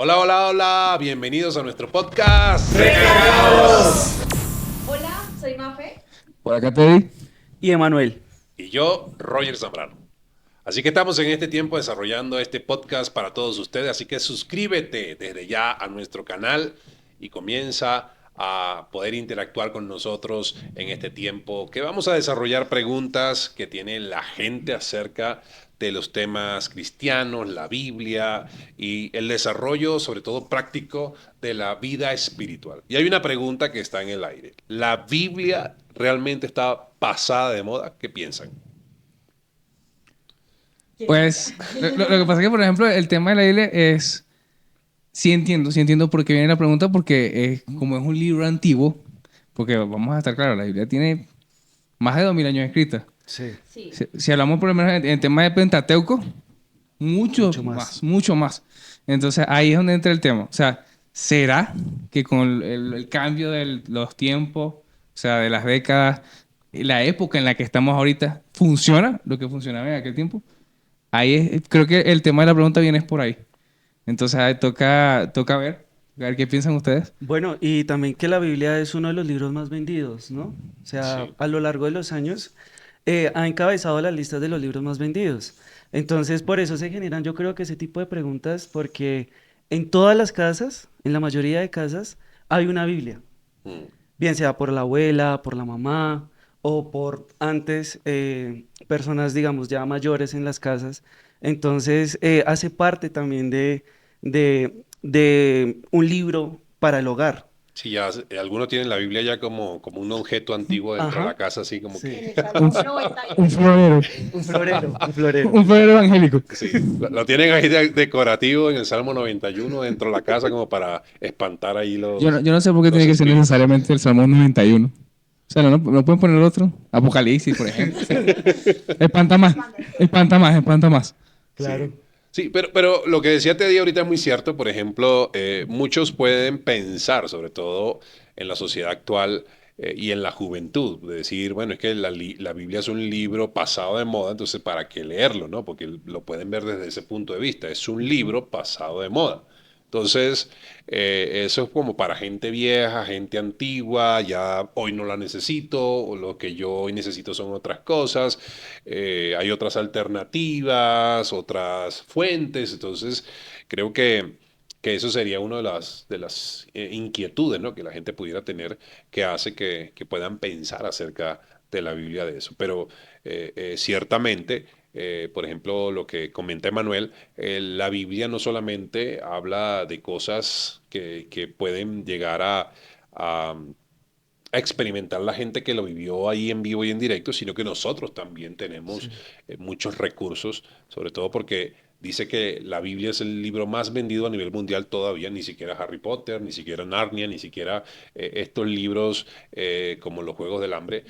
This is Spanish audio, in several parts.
Hola, hola, hola, bienvenidos a nuestro podcast. ¡Recargados! Hola, soy Mafe. Por acá Teddy. Y Emanuel. Y yo, Roger Zambrano. Así que estamos en este tiempo desarrollando este podcast para todos ustedes, así que suscríbete desde ya a nuestro canal y comienza a poder interactuar con nosotros en este tiempo que vamos a desarrollar preguntas que tiene la gente acerca de los temas cristianos, la Biblia y el desarrollo, sobre todo práctico, de la vida espiritual. Y hay una pregunta que está en el aire. ¿La Biblia realmente está pasada de moda? ¿Qué piensan? Pues lo que pasa es que, por ejemplo, el tema de la Biblia es... Sí entiendo por qué viene la pregunta, porque como es un libro antiguo, porque vamos a estar claros, la Biblia tiene más de 2000 años escrita. Sí. Sí. Si hablamos por lo menos en tema de Pentateuco, mucho más. Entonces ahí es donde entra el tema. O sea, ¿será que con el cambio de los tiempos, o sea, de las décadas, la época en la que estamos ahorita, funciona lo que funcionaba en aquel tiempo? Creo que el tema de la pregunta viene es por ahí. Entonces ahí toca ver qué piensan ustedes. Bueno, y también que la Biblia es uno de los libros más vendidos, ¿no? O sea, Sí. a lo largo de los años ha encabezado las listas de los libros más vendidos. Entonces, por eso se generan, yo creo que ese tipo de preguntas, porque en todas las casas, en la mayoría de casas, hay una Biblia. Mm. Bien sea por la abuela, por la mamá o por antes personas, digamos, ya mayores en las casas. Entonces, hace parte también de un libro para el hogar. Sí, ya algunos tienen la Biblia ya como un objeto antiguo dentro de la Ajá, casa, así como sí. En el que, Salmo Un 91. florero. Un florero, un florero. Un florero evangélico. sí, lo tienen ahí decorativo en el Salmo 91 dentro de la casa como para espantar ahí Yo no sé por qué los tiene que ser espíritus. necesariamente el Salmo 91. O sea, no pueden poner otro. Apocalipsis, por ejemplo. O sea, espanta más. Sí, Claro. sí, pero lo que decía Teddy ahorita es muy cierto. Por ejemplo, muchos pueden pensar, sobre todo en la sociedad actual y en la juventud, de decir, bueno, es que la Biblia es un libro pasado de moda, entonces ¿para qué leerlo, no? Porque lo pueden ver desde ese punto de vista. Es un Ujú. libro pasado de moda. Entonces, eso es como para gente vieja, gente antigua, ya hoy no la necesito, o lo que yo hoy necesito son otras cosas, hay otras alternativas, otras fuentes, entonces creo que eso sería una de las inquietudes, ¿no? Que la gente pudiera tener que hace que puedan pensar acerca de la Biblia de eso. Pero ciertamente, por ejemplo, lo que comenta Emanuel, la Biblia no solamente habla de cosas que pueden llegar a experimentar la gente que lo vivió ahí en vivo y en directo, sino que nosotros también tenemos Sí. muchos recursos, sobre todo porque dice que la Biblia es el libro más vendido a nivel mundial todavía, ni siquiera Harry Potter, ni siquiera Narnia, ni siquiera estos libros como los Juegos del Hambre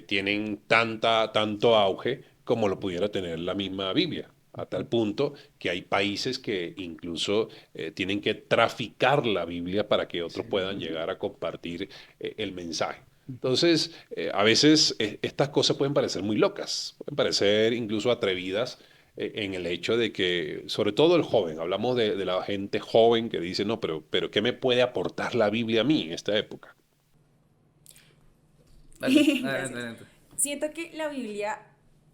tienen tanto auge como lo pudiera tener la misma Biblia. A tal punto que hay países que incluso tienen que traficar la Biblia para que otros Sí. puedan llegar a compartir el mensaje. Entonces, a veces estas cosas pueden parecer muy locas, pueden parecer incluso atrevidas en el hecho de que, sobre todo el joven, hablamos de la gente joven que dice, no, pero ¿qué me puede aportar la Biblia a mí en esta época? Gracias. Siento que la Biblia,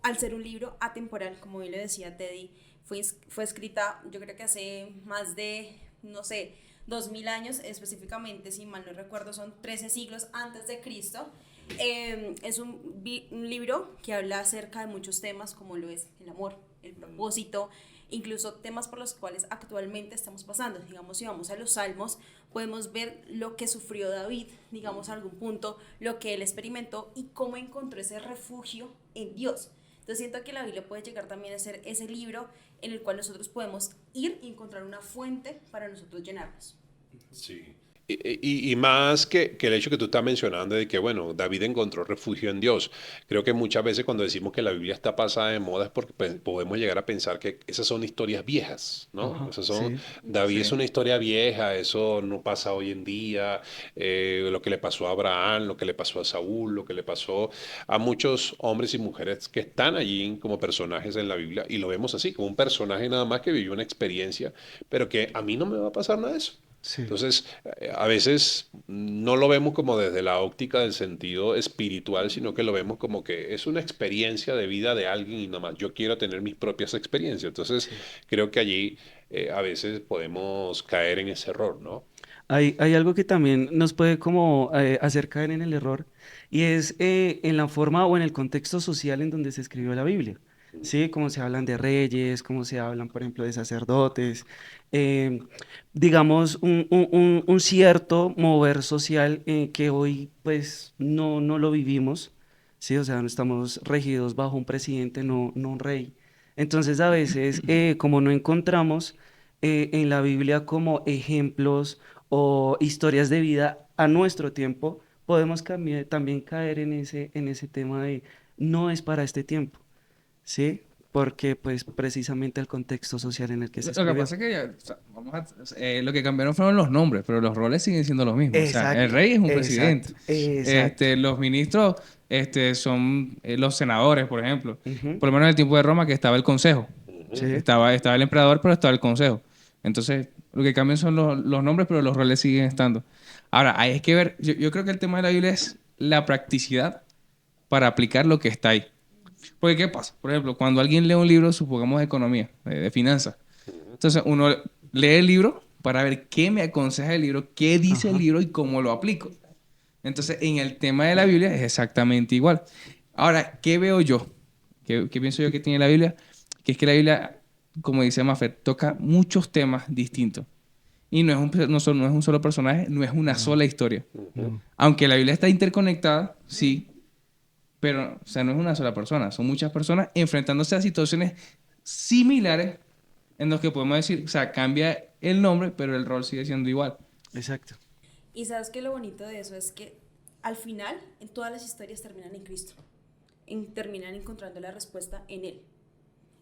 al ser un libro atemporal, como bien lo decía Teddy, fue escrita, yo creo que hace más de, no sé, 2000 años, específicamente, si mal no recuerdo, son 13 siglos antes de Cristo. Es un libro que habla acerca de muchos temas, como lo es el amor, el propósito, incluso temas por los cuales actualmente estamos pasando. Digamos, si vamos a los salmos, podemos ver lo que sufrió David, digamos, a algún punto, lo que él experimentó y cómo encontró ese refugio en Dios. Entonces siento que la Biblia puede llegar también a ser ese libro en el cual nosotros podemos ir y encontrar una fuente para nosotros llenarnos. Sí. Y más que el hecho que tú estás mencionando de que, bueno, David encontró refugio en Dios. Creo que muchas veces cuando decimos que la Biblia está pasada de moda es porque podemos llegar a pensar que esas son historias viejas, ¿no? Ajá, Esas son, sí, David es Sí. una historia vieja, eso no pasa hoy en día, lo que le pasó a Abraham, lo que le pasó a Saúl, lo que le pasó a muchos hombres y mujeres que están allí como personajes en la Biblia y lo vemos así, como un personaje nada más que vivió una experiencia, pero que a mí no me va a pasar nada de eso. sí. Entonces, a veces no lo vemos como desde la óptica del sentido espiritual, sino que lo vemos como que es una experiencia de vida de alguien y nada más. Yo quiero tener mis propias experiencias. Entonces, Sí. creo que allí a veces podemos caer en ese error, ¿no? Hay algo que también nos puede como hacer caer en el error y es en la forma o en el contexto social en donde se escribió la Biblia. Sí, como se hablan de reyes, como se hablan, por ejemplo, de sacerdotes, em, digamos, un cierto mover social que hoy pues no lo vivimos, sí, o sea, no estamos regidos bajo un presidente, no un rey. Entonces, a veces, como no encontramos en la Biblia como ejemplos o historias de vida a nuestro tiempo, podemos también caer en ese tema de no es para este tiempo, ¿sí? Porque pues precisamente el contexto social en el que se Lo que escribió. pasa es que lo que cambiaron fueron los nombres, pero los roles siguen siendo los mismos. O sea, el Exacto, rey es un presidente. exacto, exacto. Los ministros son los senadores, por ejemplo. Ujú, Por lo menos en el tiempo de Roma que estaba el consejo. sí, Estaba el emperador, pero estaba el consejo. Entonces, lo que cambian son los nombres, pero los roles siguen estando. Ahora, hay que ver, yo creo que el tema de la Biblia es la practicidad para aplicar lo que está ahí. Porque, ¿qué pasa? Por ejemplo, cuando alguien lee un libro, supongamos de economía, de finanzas, entonces uno lee el libro para ver qué me aconseja el libro, qué dice el ajá, libro y cómo lo aplico. Entonces, en el tema de la Biblia es exactamente igual. Ahora, ¿qué veo yo? ¿Qué pienso yo que tiene la Biblia? Que es que la Biblia, como dice Mafer, toca muchos temas distintos. Y no es un solo personaje, no es una no, sola historia. no, Aunque la Biblia está interconectada, sí, pero, o sea, no es una sola persona, son muchas personas enfrentándose a situaciones similares en los que podemos decir, o sea, cambia el nombre, pero el rol sigue siendo igual. exacto. Y sabes que lo bonito de eso es que al final, en todas las historias terminan en Cristo, terminan encontrando la respuesta en Él.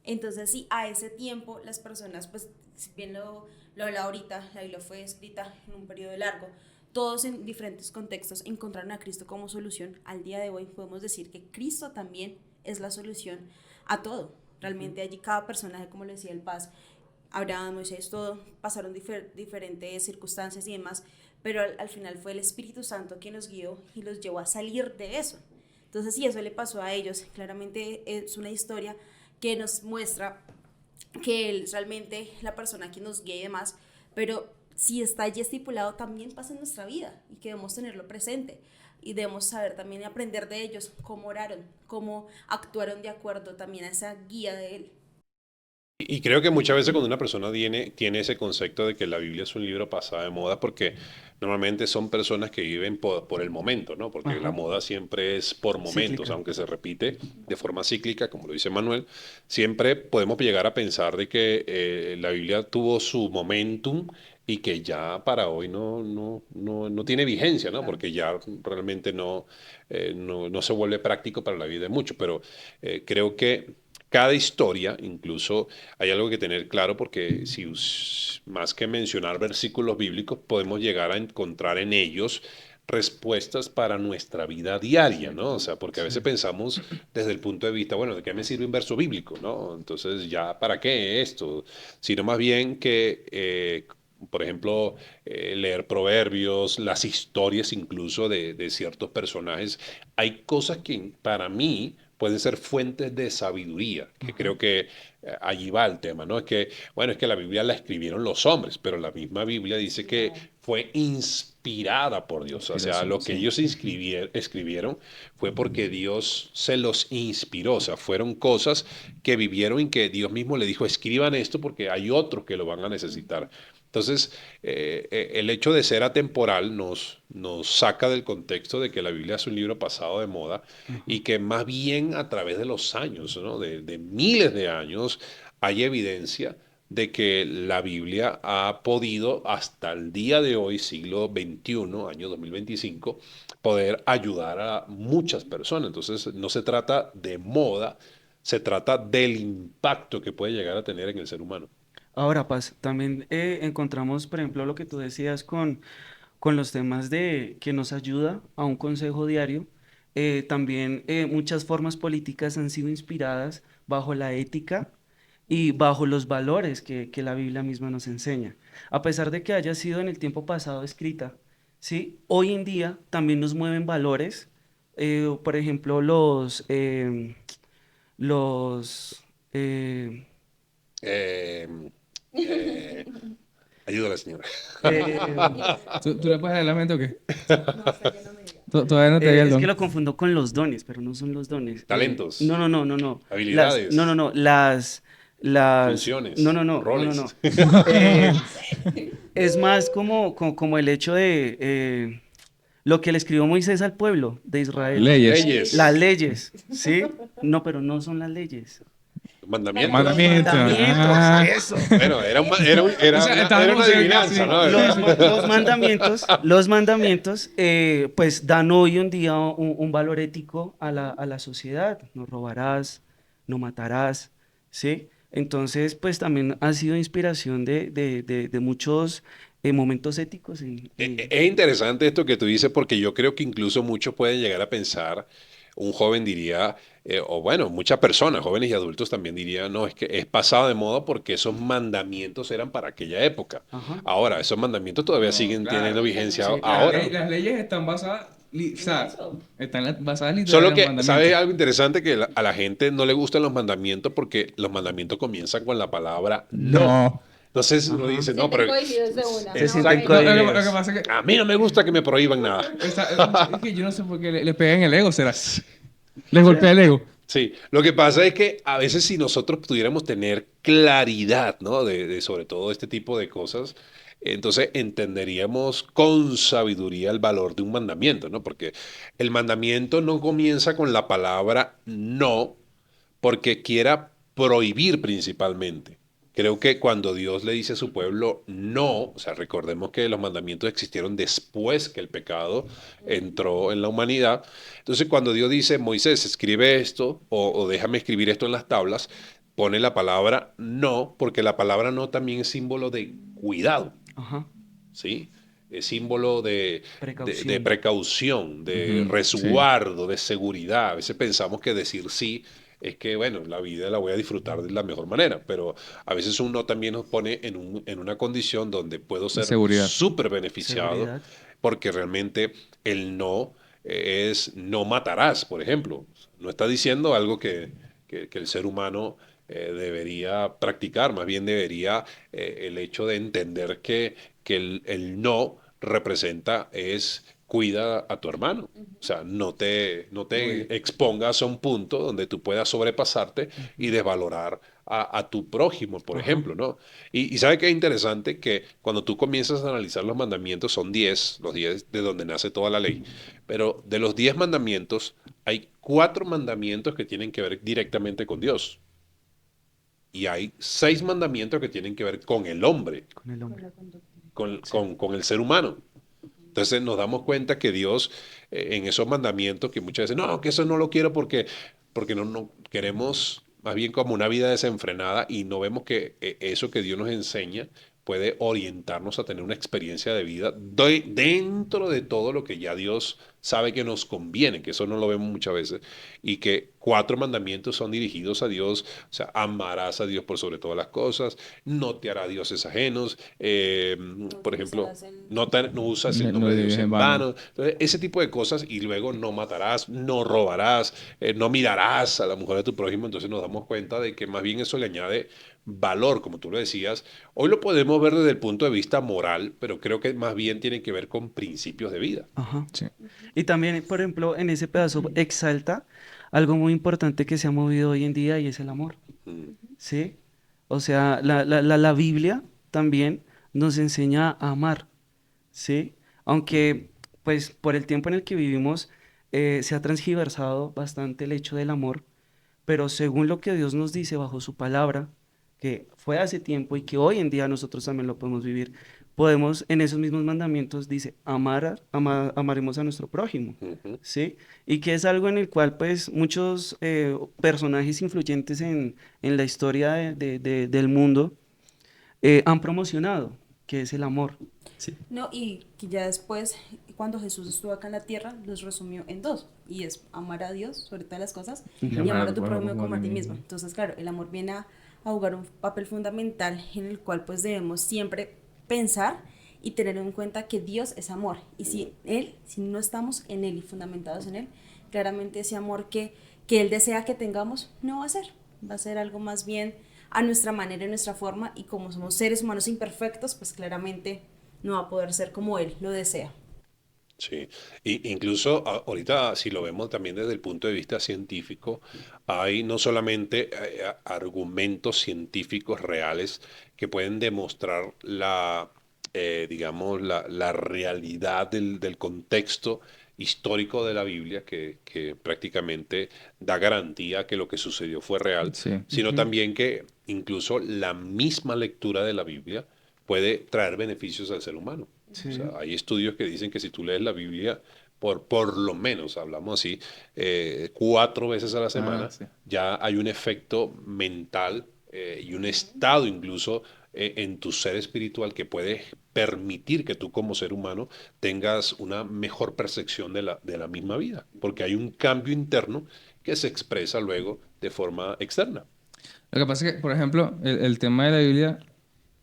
Entonces, sí, a ese tiempo las personas, pues, si bien lo hablaba ahorita, la Biblia fue escrita en un periodo largo, todos en diferentes contextos encontraron a Cristo como solución. Al día de hoy podemos decir que Cristo también es la solución a todo. Realmente allí cada personaje, como lo decía el Paz, Abraham, Moisés, todo, pasaron diferentes circunstancias y demás, pero al final fue el Espíritu Santo quien los guió y los llevó a salir de eso. Entonces, sí, eso le pasó a ellos. Claramente es una historia que nos muestra que Él es realmente la persona que nos guía y demás, pero si está allí estipulado, también pasa en nuestra vida y que debemos tenerlo presente y debemos saber también aprender de ellos cómo oraron, cómo actuaron de acuerdo también a esa guía de Él. Y creo que muchas veces cuando una persona tiene ese concepto de que la Biblia es un libro pasado de moda, porque normalmente son personas que viven por el momento, ¿no? Porque la Ajá, moda siempre es por momentos, cíclica. aunque se repite de forma cíclica, como lo dice Manuel, siempre podemos llegar a pensar de que la Biblia tuvo su momentum y que ya para hoy no tiene vigencia, ¿no? Porque ya realmente no se vuelve práctico para la vida de muchos, pero creo que cada historia, incluso hay algo que tener claro porque si más que mencionar versículos bíblicos, podemos llegar a encontrar en ellos respuestas para nuestra vida diaria, ¿no? O sea, porque a Sí, veces pensamos desde el punto de vista, bueno, ¿de qué me sirve un verso bíblico, no? Entonces, ya, ¿para qué esto? Sino más bien que, por ejemplo, leer proverbios, las historias incluso de ciertos personajes, hay cosas que para mí pueden ser fuentes de sabiduría, que ajá, creo que allí va el tema, ¿no? Es que, bueno, es que la Biblia la escribieron los hombres, pero la misma Biblia dice que fue inspirada por Dios. O sea, Inspiración, lo que sí. ellos escribieron fue porque Dios se los inspiró. O sea, fueron cosas que vivieron y que Dios mismo le dijo, escriban esto porque hay otros que lo van a necesitar. Entonces, el hecho de ser atemporal nos saca del contexto de que la Biblia es un libro pasado de moda ajá, y que más bien a través de los años, ¿no? de miles de años, hay evidencia de que la Biblia ha podido hasta el día de hoy, siglo XXI, año 2025, poder ayudar a muchas personas. Entonces, no se trata de moda, se trata del impacto que puede llegar a tener en el ser humano. Ahora, Paz, también encontramos, por ejemplo, lo que tú decías con los temas de que nos ayuda a un consejo diario. También muchas formas políticas han sido inspiradas bajo la ética y bajo los valores que la Biblia misma nos enseña. A pesar de que haya sido en el tiempo pasado escrita, ¿sí? Hoy en día también nos mueven valores, por ejemplo, los, eh, Eh, eh, ayúdala, señora. eh, ¿Tú le puedes dar la mente o qué? No, hasta que no me diga. Todavía no te había el es que don. lo confundo con los dones, pero no son los dones. Talentos, No, no, no, no, no. No, no, habilidades, no. No, funciones, no, no, no, no, roles, no. Eh, es más como el hecho de lo que le escribió Moisés al pueblo de Israel. Leyes. Las leyes, leyes, ¿sí? No, pero no son las leyes. mandamientos. Los Mandamiento. mandamientos, Ah. eso. Bueno, O sea, era estábamos una cerca, adivinanza, sí. ¿no? Los mandamientos, pues dan hoy en día un valor ético a la sociedad. No robarás, no matarás, ¿sí? Entonces, pues también ha sido inspiración de muchos momentos éticos. Es interesante esto que tú dices porque yo creo que incluso muchos pueden llegar a pensar, un joven diría, o bueno, muchas personas, jóvenes y adultos también dirían, no, es que es pasado de moda porque esos mandamientos eran para aquella época. Ajá. Ahora, esos mandamientos todavía No, siguen teniendo claro. vigencia Sí. ahora. Las leyes están basadas, o sea, están basadas literal Solo en los que, ¿sabes mandamientos. algo interesante? Que a la gente no le gustan los mandamientos porque los mandamientos comienzan con la palabra no. No. Entonces uno Ajá. dice, Se no, sienten pero cohibidos de una. Se No, sienten exacto. No, bueno. lo que cohibidos. pasa es que A mí no me gusta que me prohíban nada. es que yo no sé por qué le pegan el ego, ¿será? Les golpea el ego. Sí, lo que pasa es que a veces si nosotros pudiéramos tener claridad, ¿no? De sobre todo este tipo de cosas, entonces entenderíamos con sabiduría el valor de un mandamiento, ¿no? Porque el mandamiento no comienza con la palabra no, porque quiera prohibir principalmente. Creo que cuando Dios le dice a su pueblo no, o sea, recordemos que los mandamientos existieron después que el pecado entró en la humanidad. Entonces, cuando Dios dice, Moisés, escribe esto o déjame escribir esto en las tablas, pone la palabra no, porque la palabra no también es símbolo de cuidado, Ajá. ¿sí? Es símbolo de Precaución. precaución, de Ujú, sí. resguardo, de seguridad. A veces pensamos que decir sí es que, bueno, la vida la voy a disfrutar de la mejor manera, pero a veces uno también nos pone en una condición donde puedo De ser seguridad. súper beneficiado Seguridad. porque realmente el no es no matarás, por ejemplo. No está diciendo algo que el ser humano debería practicar, más bien debería el hecho de entender que el no representa es cuida a tu hermano. O sea, no Uy. te expongas a un punto donde tú puedas sobrepasarte y Ujú. desvalorar a tu prójimo, por Ajá. ejemplo, ¿no? Y ¿sabe qué es interesante? Que cuando tú comienzas a analizar los mandamientos, son 10, los 10 de donde nace toda la ley, pero de los 10 mandamientos, hay 4 mandamientos que tienen que ver directamente con Dios. Y hay 6 mandamientos que tienen que ver con el hombre, Con el hombre. Sí. con el ser humano. Entonces nos damos cuenta que Dios en esos mandamientos que muchas veces, no, que eso no lo quiero porque no queremos más bien como una vida desenfrenada y no vemos que eso que Dios nos enseña puede orientarnos a tener una experiencia de vida dentro de todo lo que ya Dios sabe que nos conviene, que eso no lo vemos muchas veces, y que 4 mandamientos son dirigidos a Dios, o sea, amarás a Dios por sobre todas las cosas, no te hará dioses ajenos, No por ejemplo, utilizarás el... no usas el No nombre de digas Dios en en vano. vano. Entonces, ese tipo de cosas y luego no matarás, no robarás, no mirarás a la mujer de tu prójimo. Entonces nos damos cuenta de que más bien eso le añade valor, como tú lo decías. Hoy lo podemos ver desde el punto de vista moral, pero creo que más bien tiene que ver con principios de vida. Ajá. Sí. Y también, por ejemplo, en ese pedazo exalta algo muy importante que se ha movido hoy en día y es el amor, Mm. ¿sí? O sea, la Biblia también nos enseña a amar, ¿sí? Aunque, pues, por el tiempo en el que vivimos, se ha transgiversado bastante el hecho del amor, pero según lo que Dios nos dice bajo su palabra, que fue hace tiempo y que hoy en día nosotros también lo podemos vivir. Podemos, en esos mismos mandamientos, dice, amaremos a nuestro prójimo, Ujú. ¿sí? Y que es algo en el cual, pues, muchos personajes influyentes en la historia del mundo han promocionado, que es el amor, ¿sí? No, y que ya después, cuando Jesús estuvo acá en la tierra, los resumió en dos, y es amar a Dios sobre todas las cosas Y y amar amar a a tu tu prójimo prójimo como como a a ti ti mismo. mismo. Entonces, claro, el amor viene a jugar un papel fundamental en el cual pues debemos siempre pensar y tener en cuenta que Dios es amor, y si no estamos en Él y fundamentados en Él, claramente ese amor que Él desea que tengamos no va a ser algo más bien a nuestra manera, y nuestra forma, y como somos seres humanos imperfectos, pues claramente no va a poder ser como Él lo desea. Sí, incluso ahorita si lo vemos también desde el punto de vista científico, hay no solamente argumentos científicos reales que pueden demostrar digamos, la realidad del contexto histórico de la Biblia, que prácticamente da garantía que lo que sucedió fue real, Sí. sino Ujú. también que incluso la misma lectura de la Biblia puede traer beneficios al ser humano. O Sí, sea, hay estudios que dicen que si tú lees la Biblia, por lo menos, hablamos así, 4 veces a la Ah, semana, sí. ya hay un efecto mental y un estado incluso en tu ser espiritual que puede permitir que tú como ser humano tengas una mejor percepción de la misma vida, porque hay un cambio interno que se expresa luego de forma externa. Lo que pasa es que, por ejemplo, el tema de la Biblia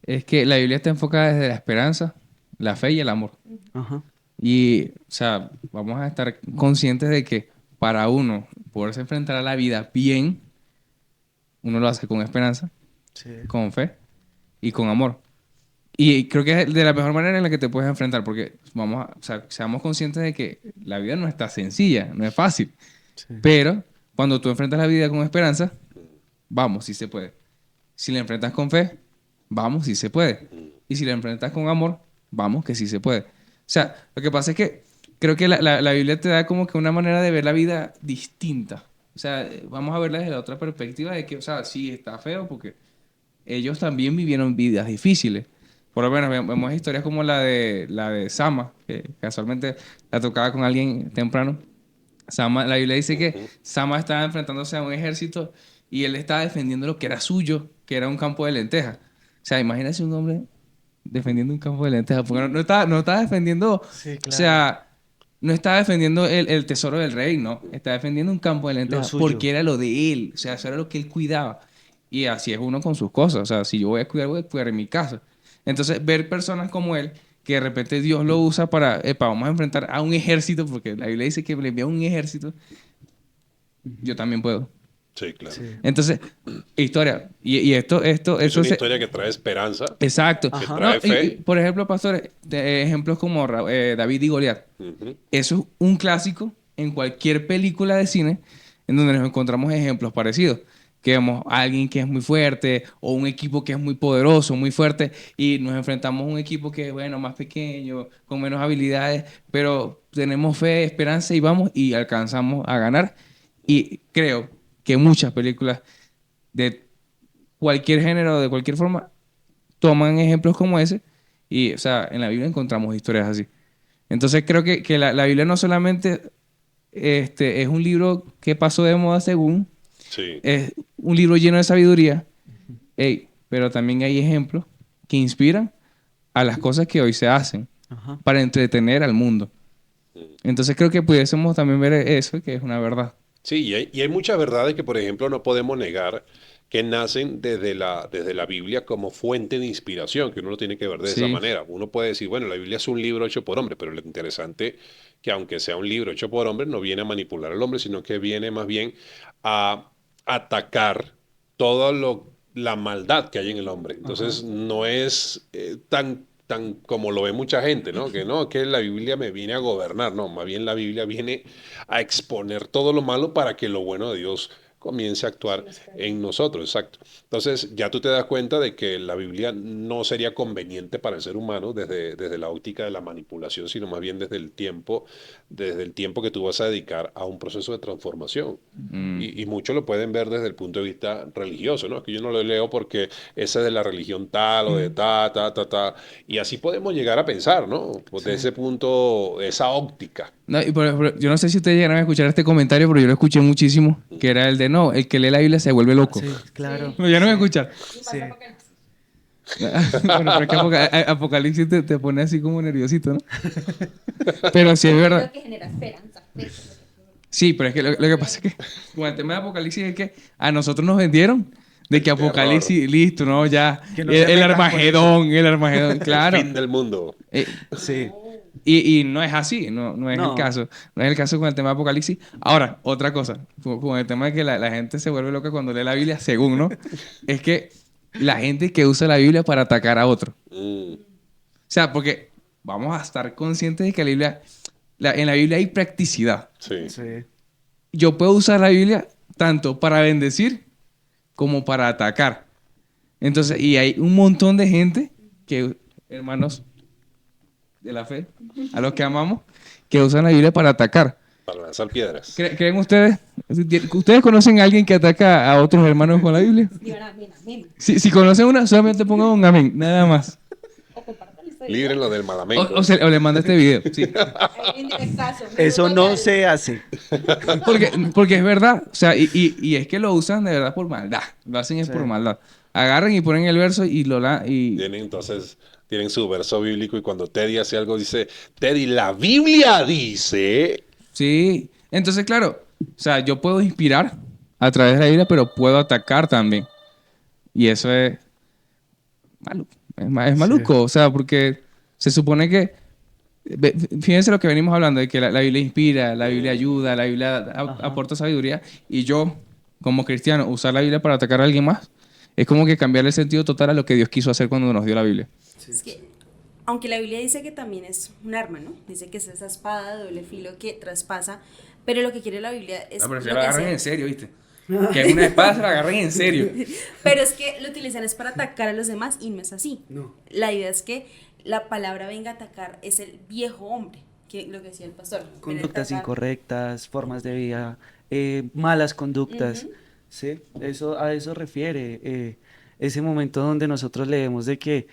es que la Biblia está enfocada desde la esperanza, la fe y el amor. ajá, Y, o sea, vamos a estar conscientes de que para uno poderse enfrentar a la vida bien, uno lo hace con esperanza, sí, con fe y con amor. Y creo que es de la mejor manera en la que te puedes enfrentar, porque o sea, seamos conscientes de que la vida no está sencilla, no es fácil. sí. Pero cuando tú enfrentas la vida con esperanza, vamos, sí se puede. Si la enfrentas con fe, vamos, sí se puede. Y si la enfrentas con amor, vamos, que sí se puede. O sea, lo que pasa es que creo que la Biblia te da como que una manera de ver la vida distinta. O sea, vamos a verla desde la otra perspectiva de que, o sea, sí está feo porque ellos también vivieron vidas difíciles. Por lo menos vemos historias como la de Sama, que casualmente la tocaba con alguien temprano. La Biblia dice que Ujú. Sama estaba enfrentándose a un ejército y él estaba defendiendo lo que era suyo, que era un campo de lentejas. O sea, imagínese un hombre defendiendo un campo de lentejas, porque no estaba defendiendo, o Sí, claro. sea, no estaba defendiendo el tesoro del rey, no, estaba defendiendo un campo de Lo lentejas suyo. porque era lo de él, o sea, eso era lo que él cuidaba. Y así es uno con sus cosas, o sea, si yo voy a cuidar en mi casa. Entonces, ver personas como él, que de repente Dios lo usa vamos a enfrentar a un ejército, porque la Biblia dice que le envía un ejército, Ujú. yo también puedo. Sí, claro. Sí. Entonces, historia. Y Es eso una se, historia que trae esperanza, exacto. que Ajá. No, trae y, fe. por ejemplo, pastores, ejemplos como David y Goliat. Ujú. Eso es un clásico en cualquier película de cine en donde nos encontramos ejemplos parecidos. Que vemos a alguien que es muy fuerte o un equipo que es muy poderoso, muy fuerte, y nos enfrentamos a un equipo que es, bueno, más pequeño, con menos habilidades, pero tenemos fe, esperanza y vamos y alcanzamos a ganar. Y creo que muchas películas de cualquier género, de cualquier forma, toman ejemplos como ese y, o sea, en la Biblia encontramos historias así. Entonces creo que la Biblia no solamente es un libro que pasó de moda según, Sí. es un libro lleno de sabiduría, ey, pero también hay ejemplos que inspiran a las cosas que hoy se hacen Ajá. para entretener al mundo. Entonces creo que pudiésemos también ver eso, que es una verdad. Sí, y hay muchas verdades que, por ejemplo, no podemos negar que nacen desde la Biblia como fuente de inspiración, que uno lo tiene que ver de esa Sí, manera. Uno puede decir, bueno, la Biblia es un libro hecho por hombre, pero lo interesante que aunque sea un libro hecho por hombre, no viene a manipular al hombre, sino que viene más bien a atacar toda la maldad que hay en el hombre. Ajá. Entonces, no es tan como lo ve mucha gente, ¿no? Que no, que la Biblia me viene a gobernar, no, más bien la Biblia viene a exponer todo lo malo para que lo bueno de Dios comience a actuar en nosotros, exacto. Entonces ya tú te das cuenta de que la Biblia no sería conveniente para el ser humano desde la óptica de la manipulación, sino más bien desde el tiempo que tú vas a dedicar a un proceso de transformación. Y muchos lo pueden ver desde el punto de vista religioso, ¿no? Es que yo no lo leo porque esa es de la religión tal o de ta. Y así podemos llegar a pensar, ¿no? Pues de ese punto, esa óptica. No, y por ejemplo, yo no sé si ustedes llegaron a escuchar este comentario, pero yo lo escuché muchísimo, que era el de no, el que lee la Biblia se vuelve loco. Sí, claro. ¿No llegaron a escuchar? Sí. Bueno, pero es que Apocalipsis te pone así como nerviosito, ¿no? Pero sí es verdad. Lo que genera esperanza. Sí, pero es que lo que pasa es que con el tema de Apocalipsis es que a nosotros nos vendieron de que Apocalipsis, listo, ¿no? Ya, Que no se el metan Armagedón, claro. El fin del mundo. Sí. Y no es así, no es No. el caso. No es el caso con el tema de Apocalipsis. Ahora, otra cosa, con el tema de que la gente se vuelve loca cuando lee la Biblia, según, ¿no? Es que la gente que usa la Biblia para atacar a otro. O sea, porque vamos a estar conscientes de que en la Biblia hay practicidad. Sí. Sí. Yo puedo usar la Biblia tanto para bendecir como para atacar. Entonces, y hay un montón de gente que, hermanos de la fe, a los que amamos, que usan la Biblia para atacar. Para lanzar piedras. ¿Creen ustedes? ¿Ustedes conocen a alguien que ataca a otros hermanos con la Biblia? Digan amén, amén. Si conocen una, solamente pongan un amén, nada más. O compartan este Líbrenlo del malamento. O le manda este video, sí. Ahí en directazo. Eso no se hace. Porque es verdad, o sea, y es que lo usan de verdad por maldad. Lo hacen es por maldad. Agarran y ponen el verso y Tienen su verso bíblico y cuando Teddy hace algo dice, Teddy, la Biblia dice... Sí. Entonces, claro, o sea, yo puedo inspirar a través de la Biblia, pero puedo atacar también. Y eso es maluco. Es maluco, o sea, porque se supone que... Fíjense lo que venimos hablando, de que la Biblia inspira, la Biblia ayuda, la Biblia aporta sabiduría. Y yo, como cristiano, usar la Biblia para atacar a alguien más, es como que cambiarle el sentido total a lo que Dios quiso hacer cuando nos dio la Biblia. Es que, aunque la Biblia dice que también es un arma, ¿no? Dice que es esa espada de doble filo que traspasa, pero lo que quiere la Biblia es... pero se lo la que agarran hace- en serio, ¿viste? Que es una espada, se la agarran en serio. Pero es que lo utilizan es para atacar a los demás y no es así. No. La idea es que la palabra venga a atacar es el viejo hombre, que lo que decía el pastor. Conductas Viene a atacar- incorrectas, formas de vida, malas conductas. ¿Sí? A eso refiere ese momento donde nosotros leemos de que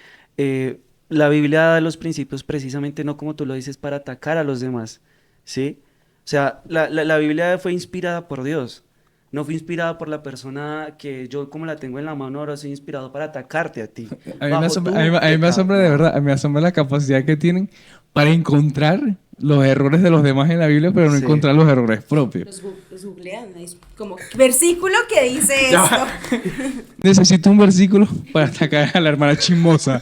la Biblia da los principios precisamente no como tú lo dices para atacar a los demás. ¿Sí? O sea, la Biblia fue inspirada por Dios. No fue inspirada por la persona que yo, como la tengo en la mano, ahora soy inspirado para atacarte a ti. A mí me Bajo asombra, tu a mí me pecado. asombra de verdad, me asombra la capacidad que tienen para encontrar los errores de los demás en la Biblia, pero no Sí. encontrar los errores propios. Los googlean, ahí es como versículo que dice Ya esto. va. Necesito un versículo para atacar a la hermana chismosa.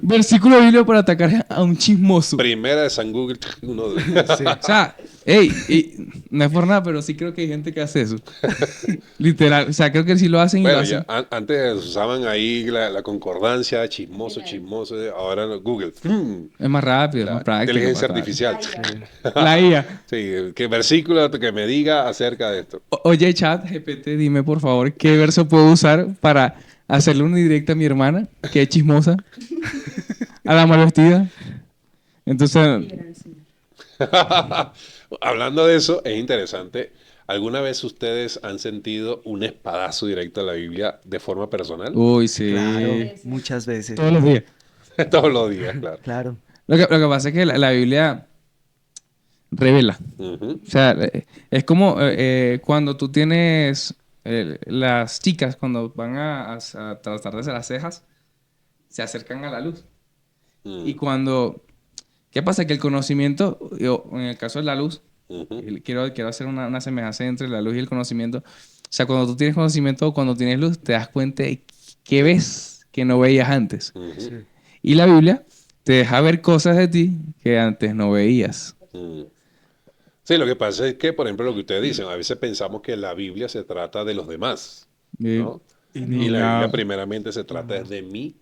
Versículo de Biblia para atacar a un chismoso. Primera de San Google, uno de... O sea, no es por nada, pero sí creo que hay gente que hace eso. Literal. O sea, creo que sí lo hacen y lo Bueno, hacen. ya, antes usaban ahí la concordancia, chismoso, ahora no, Google. Es más rápido, es más práctico. Inteligencia más artificial. rápido. La IA. Sí, qué versículo que me diga acerca de esto. Oye, chat, GPT, dime por favor, ¿qué verso puedo usar para hacerle una directa a mi hermana, que es chismosa? A la mal vestida. Entonces, Hablando de eso, es interesante. ¿Alguna vez ustedes han sentido un espadazo directo a la Biblia de forma personal? uy, sí. Claro, muchas veces. Todos los días. Todos los días, claro. Claro. Lo que pasa es que la Biblia revela. Ujú. O sea, es como cuando tú tienes las chicas, cuando van a tratar de hacer las cejas, se acercan a la luz. Mm. Y cuando... ¿Qué pasa? Que el conocimiento, en el caso de la luz, Ujú. quiero hacer una semejanza entre la luz y el conocimiento. O sea, cuando tú tienes conocimiento o cuando tienes luz, te das cuenta de qué ves que no veías antes. Ujú. Y la Biblia te deja ver cosas de ti que antes no veías. Mm. Sí, lo que pasa es que, por ejemplo, lo que ustedes dicen, a veces pensamos que la Biblia se trata de los demás, ¿no? Y la Biblia primeramente se trata de mi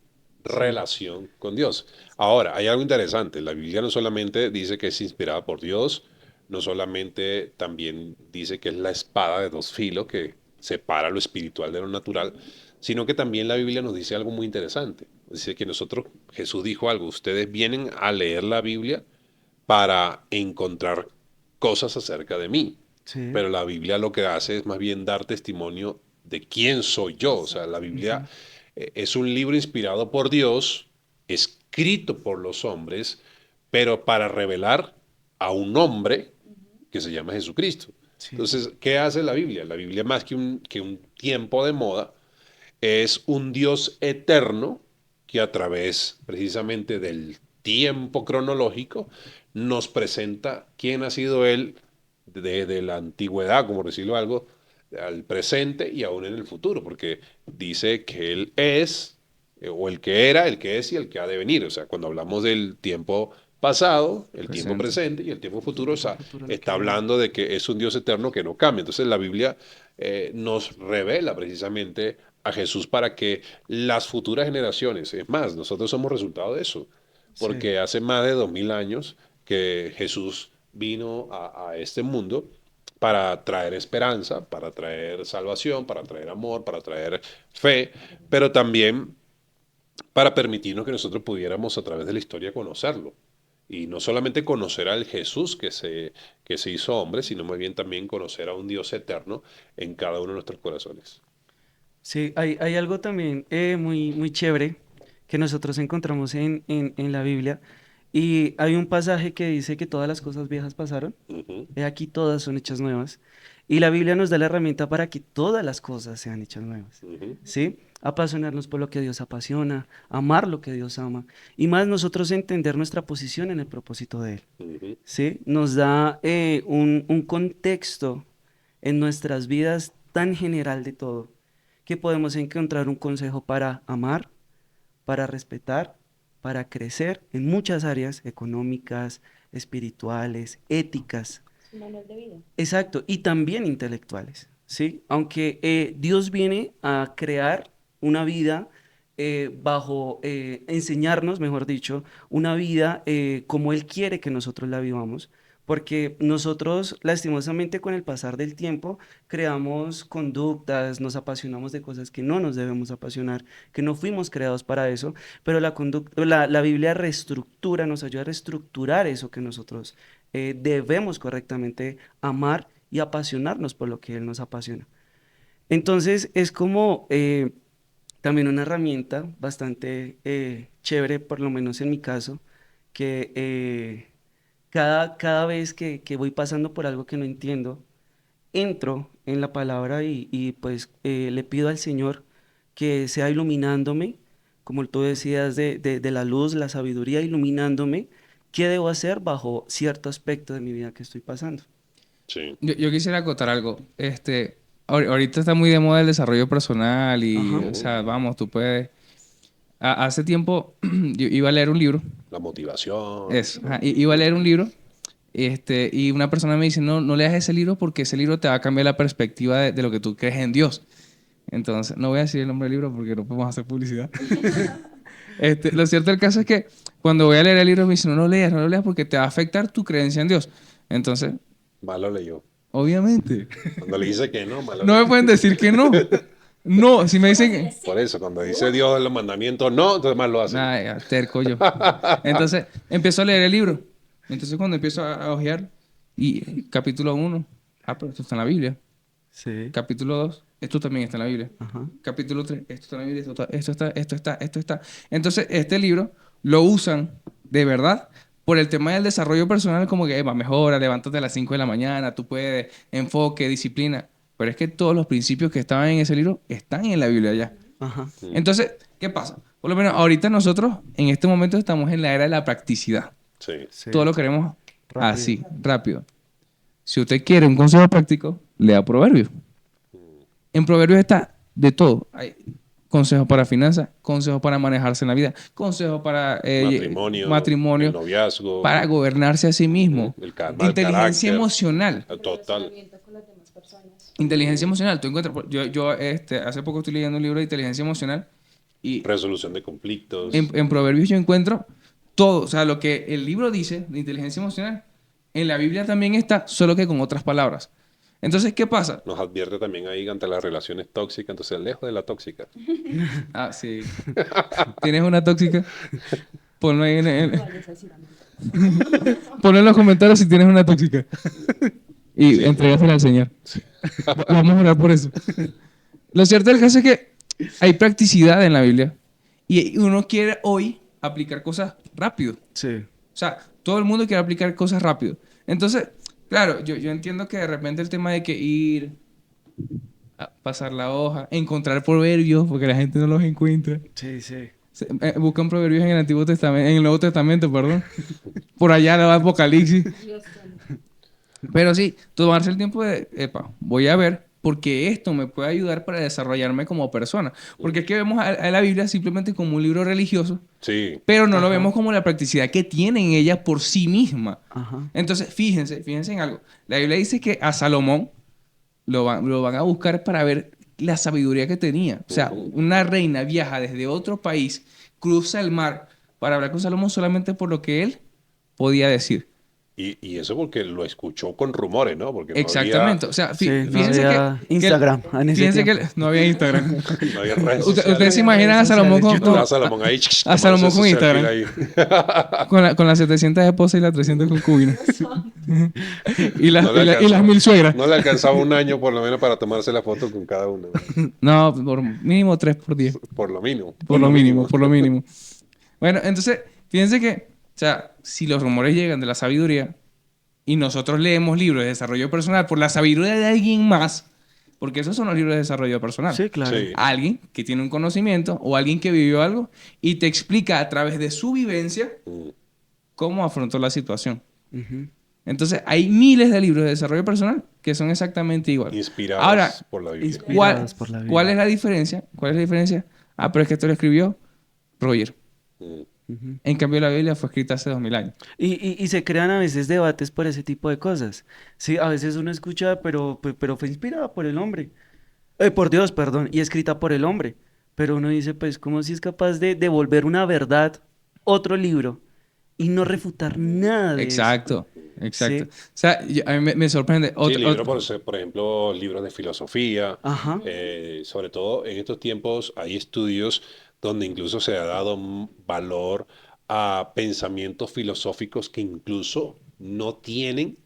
relación con Dios. Ahora, hay algo interesante. La Biblia no solamente dice que es inspirada por Dios, no solamente también dice que es la espada de dos filos que separa lo espiritual de lo natural, sino que también la Biblia nos dice algo muy interesante. Dice que nosotros, Jesús dijo algo, ustedes vienen a leer la Biblia para encontrar cosas acerca de mí, Sí, pero la Biblia lo que hace es más bien dar testimonio de quién soy yo. O sea, la Biblia ujú, es un libro inspirado por Dios, escrito por los hombres, pero para revelar a un hombre que se llama Jesucristo. sí, Entonces, ¿qué hace la Biblia? La Biblia, más que un tiempo de moda, es un Dios eterno que a través precisamente del tiempo cronológico nos presenta quién ha sido Él desde la antigüedad, como decirlo algo, al presente y aún en el futuro, porque dice que Él es, o el que era, el que es y el que ha de venir. O sea, cuando hablamos del tiempo pasado, el tiempo Presente. presente y el tiempo el futuro, o tiempo sea, futuro, lo está que viene. hablando de que es un Dios eterno que no cambia. Entonces la Biblia nos revela precisamente a Jesús para que las futuras generaciones, es más, nosotros somos resultado de eso, Sí, porque hace más de 2000 años que Jesús vino a este mundo para traer esperanza, para traer salvación, para traer amor, para traer fe, pero también para permitirnos que nosotros pudiéramos a través de la historia conocerlo. Y no solamente conocer al Jesús que se hizo hombre, sino más bien también conocer a un Dios eterno en cada uno de nuestros corazones. sí, hay algo también muy, muy chévere que nosotros encontramos en la Biblia y hay un pasaje que dice que todas las cosas viejas pasaron, Ujú, he aquí todas son hechas nuevas y la Biblia nos da la herramienta para que todas las cosas sean hechas nuevas, ujú, ¿sí? Apasionarnos por lo que Dios apasiona, amar lo que Dios ama y más nosotros entender nuestra posición en el propósito de Él, ujú. ¿sí? Nos da un contexto en nuestras vidas tan general de todo, que podemos encontrar un consejo para amar, para respetar, para crecer en muchas áreas económicas, espirituales, éticas. Un manual de vida. Exacto, y también intelectuales, ¿sí? Aunque Dios viene a crear una vida enseñarnos, mejor dicho, una vida como Él quiere que nosotros la vivamos, porque nosotros, lastimosamente, con el pasar del tiempo, creamos conductas, nos apasionamos de cosas que no nos debemos apasionar, que no fuimos creados para eso, pero la Biblia reestructura, nos ayuda a reestructurar eso que nosotros debemos correctamente amar y apasionarnos por lo que Él nos apasiona. Entonces es como también una herramienta bastante chévere, por lo menos en mi caso, que cada vez que voy pasando por algo que no entiendo, entro en la palabra y pues le pido al Señor que sea iluminándome, como tú decías, de la luz, la sabiduría, iluminándome, qué debo hacer bajo cierto aspecto de mi vida que estoy pasando. Sí. Yo quisiera acotar algo. Ahorita está muy de moda el desarrollo personal y, Ajá, o Ujú. sea, vamos, tú puedes. Hace tiempo yo iba a leer un libro. La motivación. Eso, ajá, iba a leer un libro. Y una persona me dice, no, no leas ese libro porque ese libro te va a cambiar la perspectiva de lo que tú crees en Dios. Entonces, no voy a decir el nombre del libro porque no podemos hacer publicidad. Lo cierto del caso es que cuando voy a leer el libro me dice, no lo leas, no lo leas porque te va a afectar tu creencia en Dios. Entonces, Mal lo leyó. obviamente, Cuando le dice que no, mal lo no me leyó. pueden decir que no. No, si me ¿Cómo dicen, decirle sí? Por eso, cuando dice Dios en los mandamientos no, entonces mal lo hace. nada, ya, terco yo. Entonces, empiezo a leer el libro. Entonces, cuando empiezo a hojear, y capítulo 1, pero esto está en la Biblia. sí, Capítulo 2, esto también está en la Biblia. ajá, Capítulo 3, esto está en la Biblia, esto está. Entonces, este libro lo usan de verdad por el tema del desarrollo personal, como que, va, mejora, levántate a las 5 de la mañana, tú puedes, enfoque, disciplina. Pero es que todos los principios que estaban en ese libro están en la Biblia ya. ajá, Mm, Entonces, ¿qué pasa? Por lo menos ahorita nosotros en este momento estamos en la era de la practicidad. sí. sí, Todo lo queremos rápido. así, rápido. Si usted quiere un consejo práctico, lea Proverbios. En Proverbios está de todo. Hay consejos para finanzas, consejos para manejarse en la vida, consejos para Matrimonio, el matrimonio, noviazgo, para gobernarse a sí ujú, mismo. mal Inteligencia carácter, emocional. total. Con las demás personas. Inteligencia emocional. Tú encuentras, hace poco estoy leyendo un libro de inteligencia emocional y Resolución de conflictos. en Proverbios yo encuentro todo. O sea, lo que el libro dice de inteligencia emocional, en la Biblia también está, solo que con otras palabras. Entonces, ¿qué pasa? Nos advierte también ahí ante las relaciones tóxicas, entonces lejos de la tóxica. Ah, sí. ¿Tienes una tóxica? Ponlo ahí ponlo en los comentarios si tienes una tóxica. Y Sí. entrégasela al Señor. Vamos a orar por eso. Lo cierto del caso es que hay practicidad en la Biblia y uno quiere hoy aplicar cosas rápido. Sí. O sea, todo el mundo quiere aplicar cosas rápido. Entonces, claro, yo entiendo que de repente el tema de que ir a pasar la hoja, encontrar proverbios, porque la gente no los encuentra. Sí, sí. Buscan proverbios en el Antiguo Testamento, en el Nuevo Testamento, perdón. Por allá el Apocalipsis. Pero sí, tomarse el tiempo de, epa, voy a ver, porque esto me puede ayudar para desarrollarme como persona. Porque es que vemos a la Biblia simplemente como un libro religioso, Sí, pero no lo Ajá. vemos como la practicidad que tiene en ella por sí misma. Ajá. Entonces, fíjense en algo. La Biblia dice que a Salomón lo van a buscar para ver la sabiduría que tenía. O sea, una reina viaja desde otro país, cruza el mar para hablar con Salomón solamente por lo que él podía decir. y eso porque lo escuchó con rumores, ¿no? Porque no Exactamente. O sea, Sí, no fíjense había que Instagram en ese fíjense que tiempo. no había Instagram. había, no había redes Ustedes sociales. se imaginan a Salomón con, YouTube, a Salomón ahí, a Salomón con tomándose su Instagram. selfie ahí. con las 700 esposas y las 300 concubinas. y, No le y las alcanzaba- 1000 suegras. No le alcanzaba un año por lo menos para tomarse la foto con cada uno, No, por mínimo 3 por 10. por lo mínimo. Por lo mínimo, por lo mínimo. Bueno, entonces, fíjense que, o sea, si los rumores llegan de la sabiduría y nosotros leemos libros de desarrollo personal por la sabiduría de alguien más, porque esos son los libros de desarrollo personal. Sí, claro. Sí. Alguien que tiene un conocimiento o alguien que vivió algo y te explica a través de su vivencia Mm. cómo afrontó la situación. Ujú. Entonces, hay miles de libros de desarrollo personal que son exactamente igual. Inspirados Ahora, por la Biblia. Inspirados por la Biblia. ¿cuál es la diferencia? ¿Cuál es la diferencia? Ah, pero es que esto lo escribió Roger. Mm. Ujú. En cambio, la Biblia fue escrita hace 2000 años. Y se crean a veces debates por ese tipo de cosas. Sí, a veces uno escucha, pero fue inspirada por el hombre. Por Dios, perdón, y escrita por el hombre. Pero uno dice, pues, ¿cómo si es capaz de devolver una verdad, otro libro, y no refutar nada de eso? Exacto, exacto. Sí. O sea, a mí me sorprende. Sí, libros, por ejemplo, libros de filosofía. Ajá. Sobre todo en estos tiempos hay estudios donde incluso se ha dado valor a pensamientos filosóficos que incluso no tienen,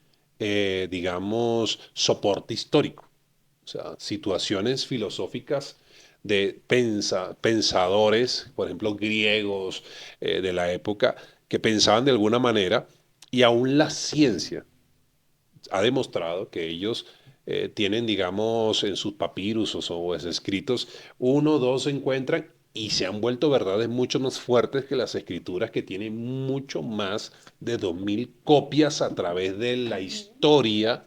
digamos, soporte histórico. O sea, situaciones filosóficas de pensadores, por ejemplo, griegos de la época, que pensaban de alguna manera, y aún la ciencia ha demostrado que ellos tienen, digamos, en sus papirus o escritos, uno o dos se encuentran y se han vuelto verdades mucho más fuertes que las escrituras que tienen mucho más de 2000 copias a través de la historia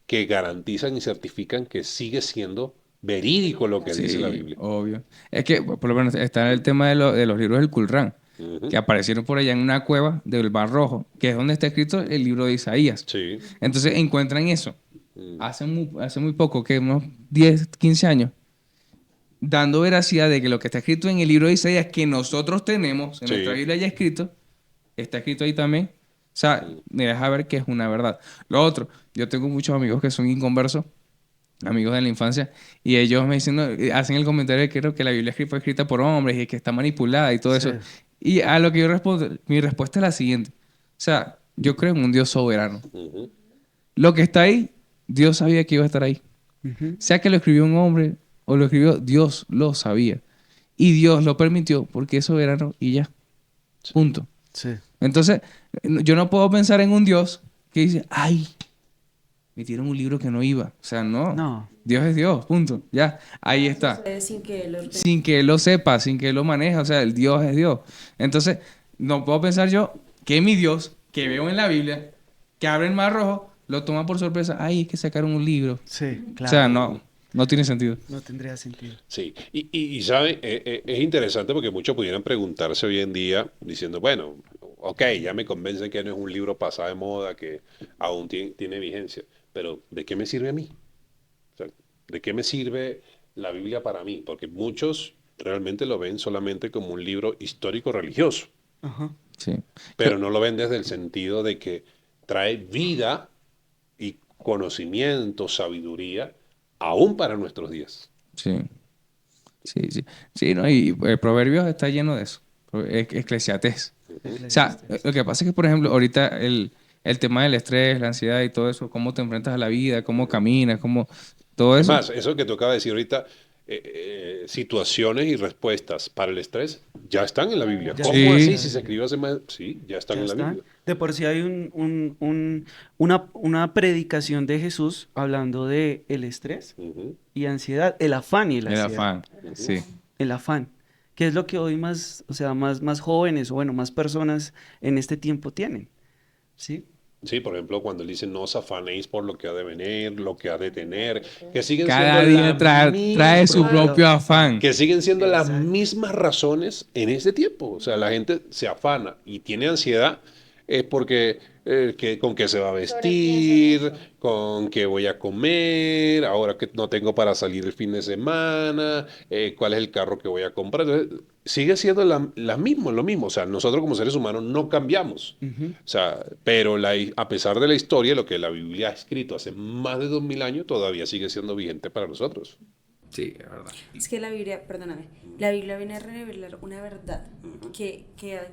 que garantizan y certifican que sigue siendo verídico lo que dice la Sí, Biblia. obvio. Es que, por lo menos, está el tema de los libros del Qumrán, Ujú. que aparecieron por allá en una cueva del Mar Rojo, que es donde está escrito el libro de Isaías. Sí. Entonces encuentran eso. Mm. Hace muy poco, que unos 10, 15 años, dando veracidad de que lo que está escrito en el libro de Isaías, que nosotros tenemos, en Sí. nuestra Biblia ya escrito, está escrito ahí también. O sea, me deja ver que es una verdad. Lo otro, yo tengo muchos amigos que son inconversos, amigos de la infancia, y ellos me dicen, no, hacen el comentario de que creo que la Biblia fue escrita por hombres y que está manipulada y todo Sí. eso. Y a lo que yo respondo, mi respuesta es la siguiente. O sea, yo creo en un Dios soberano. Ujú. Lo que está ahí, Dios sabía que iba a estar ahí. Ujú. Sea que lo escribió un hombre o lo escribió, Dios lo sabía. Y Dios lo permitió porque es soberano y ya. Punto. Sí. Entonces, yo no puedo pensar en un Dios que dice, ay, metieron un libro que no iba. O sea, no. No. Dios es Dios, punto. Ya, ahí está. Sucede sin que él ordene. Sin que él lo sepa, sin que él lo maneje. O sea, el Dios es Dios. Entonces, no puedo pensar yo que mi Dios, que veo en la Biblia, que abre el mar rojo, lo toma por sorpresa. Ay, es que sacaron un libro. Sí, claro. O sea, no tiene sentido. No tendría sentido. Sí, y ¿sabe? Es interesante porque muchos pudieran preguntarse hoy en día diciendo, bueno, ok, ya me convencen que no es un libro pasado de moda, que aún tiene vigencia, pero ¿de qué me sirve a mí? O sea, ¿de qué me sirve la Biblia para mí? Porque muchos realmente lo ven solamente como un libro histórico religioso, Ajá. Sí. pero no lo ven desde el sentido de que, trae vida y conocimiento, sabiduría, aún para nuestros días. Sí. Sí, sí. Sí, ¿no? Y Proverbios está lleno de eso. Eclesiastés. O sea, lo que pasa es que, por ejemplo, ahorita el tema del estrés, la ansiedad y todo eso, cómo te enfrentas a la vida, cómo caminas, cómo... Todo Es eso. más, eso que tú acabas de decir ahorita, situaciones y respuestas para el estrés ya están en la Biblia. Ya ¿Cómo Sí. así? Si se escribió hace más... Sí, ya están Ya en la está. Biblia. De por sí hay una predicación de Jesús hablando de el estrés Ujú. y ansiedad, el afán y la El ansiedad. afán. Sí. El afán, que es lo que hoy más, o sea, más jóvenes o bueno, más personas en este tiempo tienen, ¿sí? Sí, por ejemplo, cuando él dice no os afanéis por lo que ha de venir, lo que ha de tener, que siguen Cada siendo día las trae su mismas, propio afán. que siguen siendo las Exacto. mismas razones en este tiempo. O sea, la gente se afana y tiene ansiedad es porque con qué se va a vestir, con qué voy a comer, ahora que no tengo para salir el fin de semana, cuál es el carro que voy a comprar. Entonces, sigue siendo lo mismo. O sea, nosotros como seres humanos no cambiamos. Ujú. O sea, pero a pesar de la historia, lo que la Biblia ha escrito hace más de 2000 años todavía sigue siendo vigente para nosotros. Sí, es verdad. Es que la Biblia, perdóname, la Biblia viene a revelar una verdad que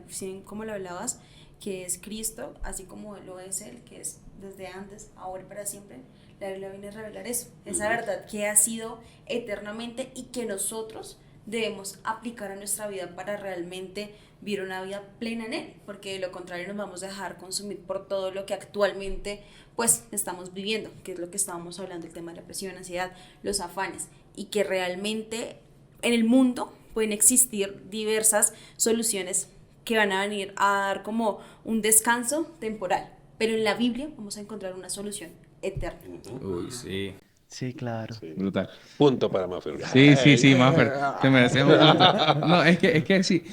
así como lo hablabas, que es Cristo, así como lo es Él, que es desde antes, ahora y para siempre. La Biblia viene a revelar eso, esa verdad que ha sido eternamente y que nosotros debemos aplicar a nuestra vida para realmente vivir una vida plena en Él, porque de lo contrario nos vamos a dejar consumir por todo lo que actualmente pues estamos viviendo, que es lo que estábamos hablando, el tema de la presión, ansiedad, los afanes, y que realmente en el mundo pueden existir diversas soluciones que van a venir a dar como un descanso temporal, pero en la Biblia vamos a encontrar una solución eterna. Uy, sí. Sí, claro. Sí. Brutal. Punto para Maffer. Sí, Maffer. Te mereces un punto. No, es que sí.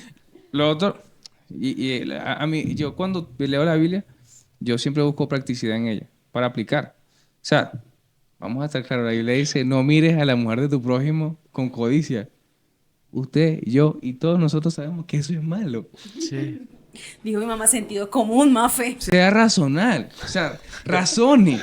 Lo otro, a mí, yo cuando leo la Biblia, yo siempre busco practicidad en ella para aplicar. O sea, vamos a estar claros, la Biblia dice, no mires a la mujer de tu prójimo con codicia. Usted, yo y todos nosotros sabemos que eso es malo. Sí. Dijo mi mamá, sentido común, Mafe. Sea racional. O sea, razone,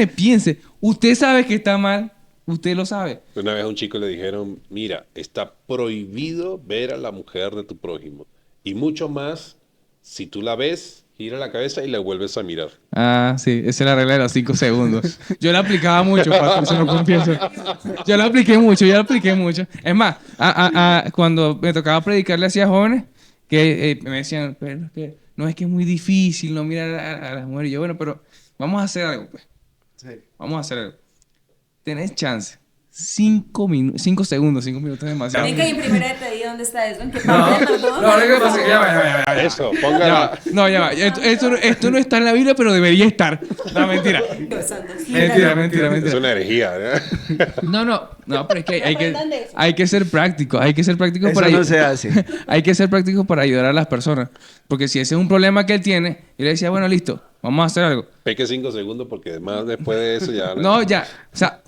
piense. Usted sabe que está mal, usted lo sabe. Una vez a un chico le dijeron, mira, está prohibido ver a la mujer de tu prójimo. Y mucho más, si tú la ves, gira la cabeza y la vuelves a mirar. Ah, sí, esa es la regla de los 5 segundos. Yo la aplicaba mucho, pastor, se lo confieso. Yo la apliqué mucho. Es más, cuando me tocaba predicarle hacia jóvenes, que me decían, pero es que no es que es muy difícil no mirar a las mujeres. Y yo, bueno, pero vamos a hacer algo, pues. Sí. Vamos a hacer algo. Tenés chance. 5 minutos es demasiado. Ven que en primera te di dónde está eso, en qué No, parte, perdón. no, lo que pasa es que ya va. Eso, Ya póngala. va. No, ya va. Esto no está en la Biblia, pero debería estar. No, mentira. Dios santo. Mentira. Es una herejía, ¿no? No, pero es que Aprendan de eso. hay que ser práctico. Hay que ser práctico Eso para no se hace. Hay que ser práctico para ayudar a las personas. Porque si ese es un problema que él tiene, yo le decía, bueno, listo, vamos a hacer algo. Peque 5 segundos porque además después de eso ya... No, ya. O sea,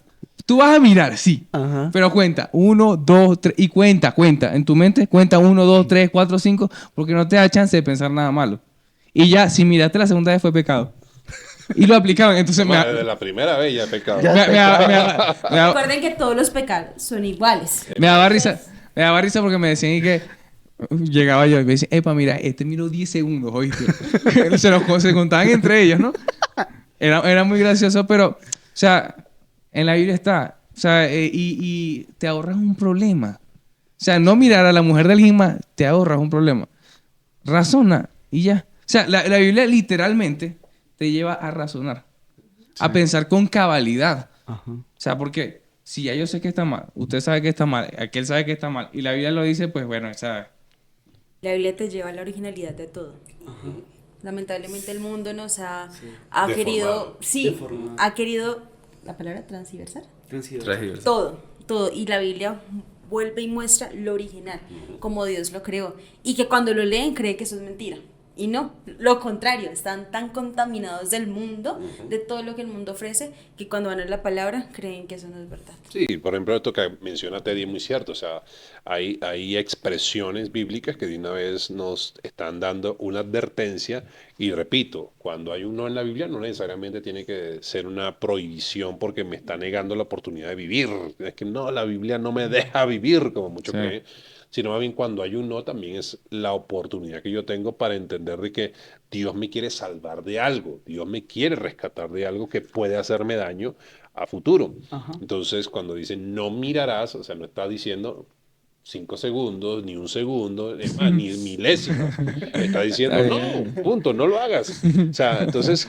tú vas a mirar, sí. Ajá. Pero cuenta, 1, 2, 3, y cuenta. En tu mente, cuenta 1, 2, 3, 4, 5, porque no te da chance de pensar nada malo. Y ya, si miraste la segunda vez fue pecado. Y lo aplicaban, entonces Desde la primera vez ya he pecado. Recuerden que todos los pecados son iguales. me daba risa porque me decían y que llegaba yo y me decían, epa, mira, miró 10 segundos, ¿oíste? se contaban entre ellos, ¿no? Era muy gracioso, pero, o sea, en la Biblia está, o sea, y te ahorras un problema. O sea, no mirar a la mujer de alguien más, te ahorras un problema. Razona y ya. O sea, la Biblia literalmente te lleva a razonar, a pensar con cabalidad. Ajá. O sea, porque si ya yo sé que está mal, usted sabe que está mal, aquel sabe que está mal, y la Biblia lo dice, pues bueno, esa... La Biblia te lleva a la originalidad de todo. Lamentablemente el mundo nos ha Deformado. querido, Deformado. ha querido, la palabra transversal, Transgiversar. todo. Y la Biblia vuelve y muestra lo original, como Dios lo creó. Y que cuando lo leen cree que eso es mentira. Y no, lo contrario, están tan contaminados del mundo, de todo lo que el mundo ofrece, que cuando van a la palabra creen que eso no es verdad. Sí, por ejemplo, esto que menciona Teddy es muy cierto. O sea, hay expresiones bíblicas que de una vez nos están dando una advertencia. Y repito, cuando hay un no en la Biblia, no necesariamente tiene que ser una prohibición porque me está negando la oportunidad de vivir. Es que no, la Biblia no me deja vivir, como muchos Sí. creen. Sino más bien cuando hay un no, también es la oportunidad que yo tengo para entender de que Dios me quiere salvar de algo, Dios me quiere rescatar de algo que puede hacerme daño a futuro. Ajá. Entonces, cuando dice no mirarás, o sea, no está diciendo 5 segundos, ni un segundo, es más, ni milésimas. Está Está diciendo no, bien. punto, no lo hagas. O sea, entonces,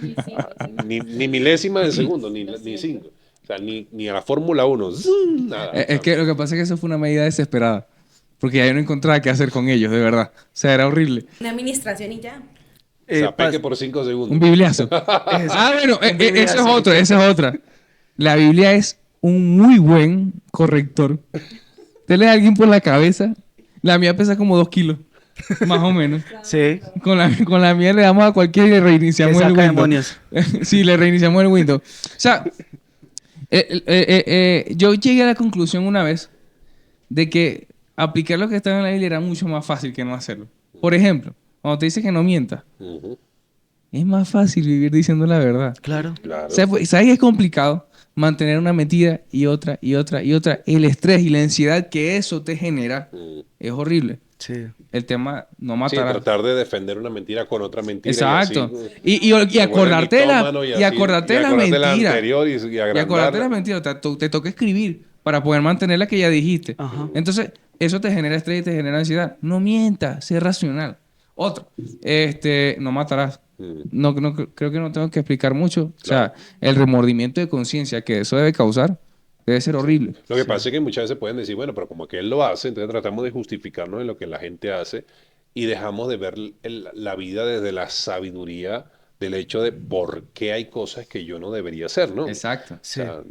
ni milésima de segundo, ni cinco. O sea, ni a la Fórmula 1, nada. O Es sea, que lo que pasa es que eso fue una medida desesperada. Porque ya yo no encontraba qué hacer con ellos, de verdad. O sea, era horrible. Una administración y ya. o sea, peque Pas- por 5 segundos. Un bibliazo. Eso, Bueno, un eso es bibliazo. otro, esa es otra. La Biblia es un muy buen corrector. Te lee a alguien por la cabeza. La mía pesa como 2 kilos, más o menos. Sí, Con la mía le damos a cualquiera y le que reiniciamos el saca Windows. demonios. Sí, le reiniciamos el Windows. O sea, yo llegué a la conclusión una vez de que aplicar lo que estaba en la Biblia era mucho más fácil que no hacerlo. Por ejemplo, cuando te dice que no mientas, Ujú, es más fácil vivir diciendo la verdad. Claro. claro. ¿Sabes qué es complicado? Mantener una mentira y otra y otra y otra. El estrés y la ansiedad que eso te genera Mm. es horrible. Sí. El tema no Sí, matará. tratar de defender una mentira con otra mentira. Exacto. Y así, Y se vuelve acordarte de la, mitómano y así, acordarte de la acordarte la mentira. anterior y Y acordarte de la agrandarla. mentira. Te toca escribir para poder mantener la que ya dijiste. Ajá. Entonces, eso te genera estrés y te genera ansiedad. No mientas, sé racional. Otro, no matarás. Mm. Creo que no tengo que explicar mucho. O Claro. sea, el remordimiento de conciencia que eso debe causar debe ser horrible. Lo que pasa es que muchas veces pueden decir, bueno, pero como que él lo hace, entonces tratamos de justificarnos en lo que la gente hace y dejamos de ver la vida desde la sabiduría del hecho de por qué hay cosas que yo no debería hacer, ¿no? Exacto. O Sí. sea,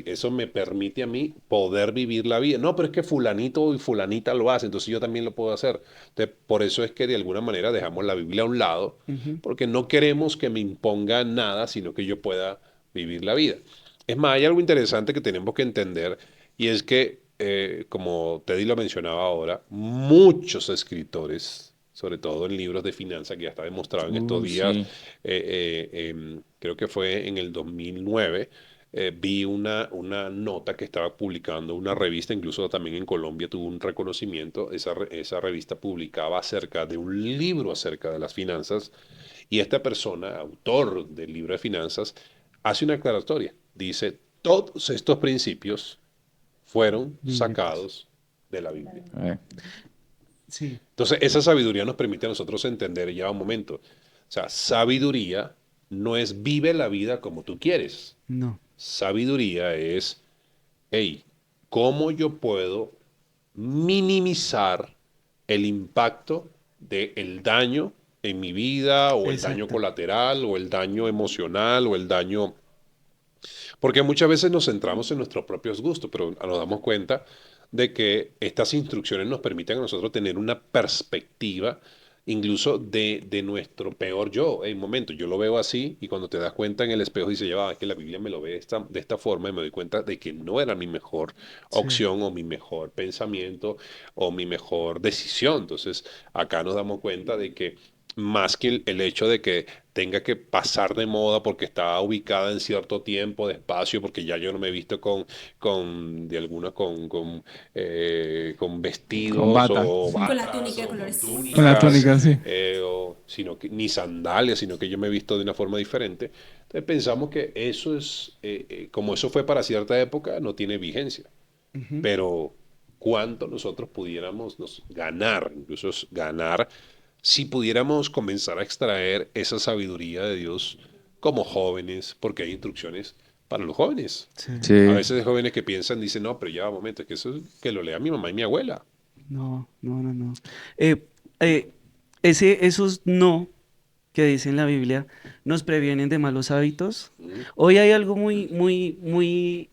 eso me permite a mí poder vivir la vida. No, pero es que fulanito y fulanita lo hace, entonces yo también lo puedo hacer. Entonces, por eso es que de alguna manera dejamos la Biblia a un lado, porque no queremos que me imponga nada, sino que yo pueda vivir la vida. Es más, hay algo interesante que tenemos que entender y es que, como Teddy lo mencionaba ahora, muchos escritores, sobre todo en libros de finanzas, que ya está demostrado en estos días, Sí. creo que fue en el 2009, vi una nota que estaba publicando una revista, incluso también en Colombia tuvo un reconocimiento, esa revista publicaba acerca de un libro acerca de las finanzas y esta persona, autor del libro de finanzas, hace una aclaratoria. Dice, todos estos principios fueron sacados de la Biblia. Sí. Entonces, esa sabiduría nos permite a nosotros entender, ya un momento, o sea, sabiduría no es vive la vida como tú quieres. No. Sabiduría es, hey, ¿cómo yo puedo minimizar el impacto del daño en mi vida o el daño Exacto. colateral o el daño emocional o el daño... Porque muchas veces nos centramos en nuestros propios gustos, pero nos damos cuenta de que estas instrucciones nos permiten a nosotros tener una perspectiva incluso de nuestro peor yo. En un momento, yo lo veo así y cuando te das cuenta en el espejo dice, ya va, es que la Biblia me lo ve de esta forma y me doy cuenta de que no era mi mejor Sí. opción o mi mejor pensamiento o mi mejor decisión. Entonces, acá nos damos cuenta de que más que el hecho de que tenga que pasar de moda porque está ubicada en cierto tiempo de espacio, porque ya yo no me he visto con vestidos Con bata. o Con la batas túnica de o colores. Con la túnica, sí. ni sandalias, sino que yo me he visto de una forma diferente. Entonces pensamos que eso como eso fue para cierta época, no tiene vigencia. Pero cuánto nosotros pudiéramos ganar, incluso ganar, si pudiéramos comenzar a extraer esa sabiduría de Dios como jóvenes, porque hay instrucciones para los jóvenes. Sí. Sí. A veces hay jóvenes que piensan, dicen, no, pero ya va un momento, es que eso es que lo lea mi mamá y mi abuela. No, no, no, no. Esos no que dice en la Biblia nos previenen de malos hábitos. Hoy hay algo muy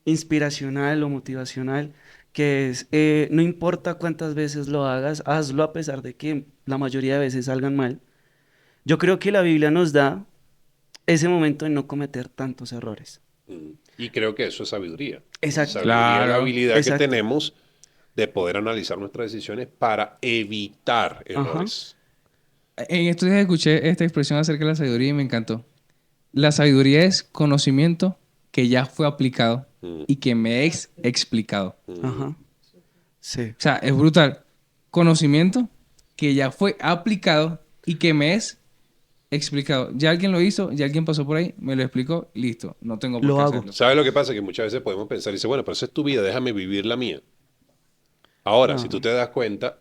inspiracional o motivacional que es, no importa cuántas veces lo hagas, hazlo a pesar de que la mayoría de veces salgan mal, yo creo que la Biblia nos da ese momento de no cometer tantos errores. Y creo que eso es sabiduría. Exacto. Sabiduría es la Claro. habilidad que Exacto. tenemos de poder analizar nuestras decisiones para evitar Ajá. errores. En estos días escuché esta expresión acerca de la sabiduría y me encantó. La sabiduría es conocimiento que ya fue aplicado Mm, y que me es explicado. Ajá. Sí. O sea, es brutal. Conocimiento que ya fue aplicado y que me es explicado. Ya alguien lo hizo, ya alguien pasó por ahí, me lo explicó, listo. No tengo por Lo qué hago. hacerlo. ¿Sabes lo que pasa? Que muchas veces podemos pensar y decir, bueno, pero esa es tu vida, déjame vivir la mía. Ahora, si No. tú te das cuenta,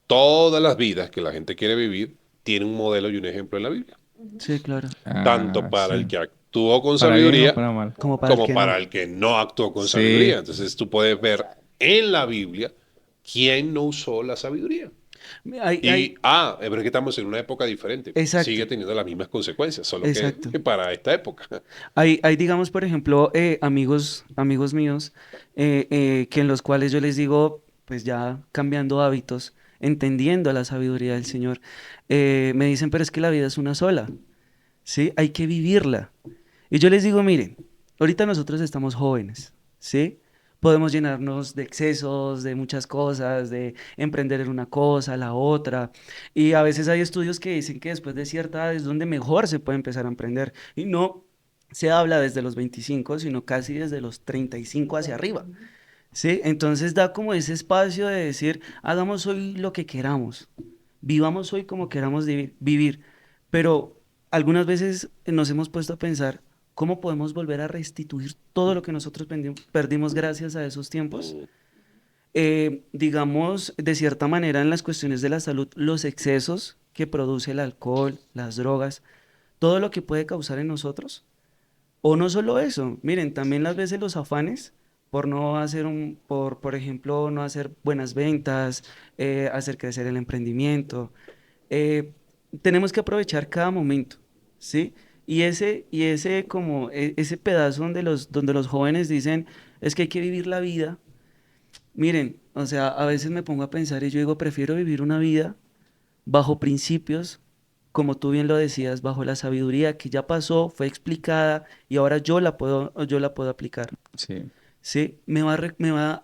todas las vidas que la gente quiere vivir tienen un modelo y un ejemplo en la Biblia. Sí, claro. Tanto Ah, para el sí. que actuó con Para bien o sabiduría para mal. Como para el como que no. para el que no actuó con sabiduría. Sí. Entonces tú puedes ver en la Biblia quién no usó la sabiduría. Pero es que estamos en una época diferente. Exacto. Sigue teniendo las mismas consecuencias, solo que Exacto. para esta época. Hay, digamos, por ejemplo, amigos míos, que en los cuales yo les digo, pues ya cambiando hábitos, entendiendo la sabiduría del Señor, me dicen, pero es que la vida es una sola, ¿sí? Hay que vivirla. Y yo les digo, miren, ahorita nosotros estamos jóvenes, ¿sí? Podemos llenarnos de excesos, de muchas cosas, de emprender en una cosa, la otra. Y a veces hay estudios que dicen que después de cierta edad es donde mejor se puede empezar a emprender. Y no se habla desde los 25, sino casi desde los 35 hacia arriba, ¿sí? Entonces da como ese espacio de decir, hagamos hoy lo que queramos, vivamos hoy como queramos vivir. Pero algunas veces nos hemos puesto a pensar, ¿cómo podemos volver a restituir todo lo que nosotros perdimos gracias a esos tiempos? Digamos, de cierta manera en las cuestiones de la salud, los excesos que produce el alcohol, las drogas, todo lo que puede causar en nosotros. O no solo eso, miren, también las veces los afanes por no hacer por ejemplo, no hacer buenas ventas, hacer crecer el emprendimiento. eh, Tenemos que aprovechar cada momento, ¿sí? Y ese como ese pedazo donde los jóvenes dicen, es que hay que vivir la vida. Miren, o sea, a veces me pongo a pensar y yo digo, prefiero vivir una vida bajo principios, como tú bien lo decías, bajo la sabiduría que ya pasó, fue explicada y ahora yo la puedo aplicar. Sí. ¿Sí? Me va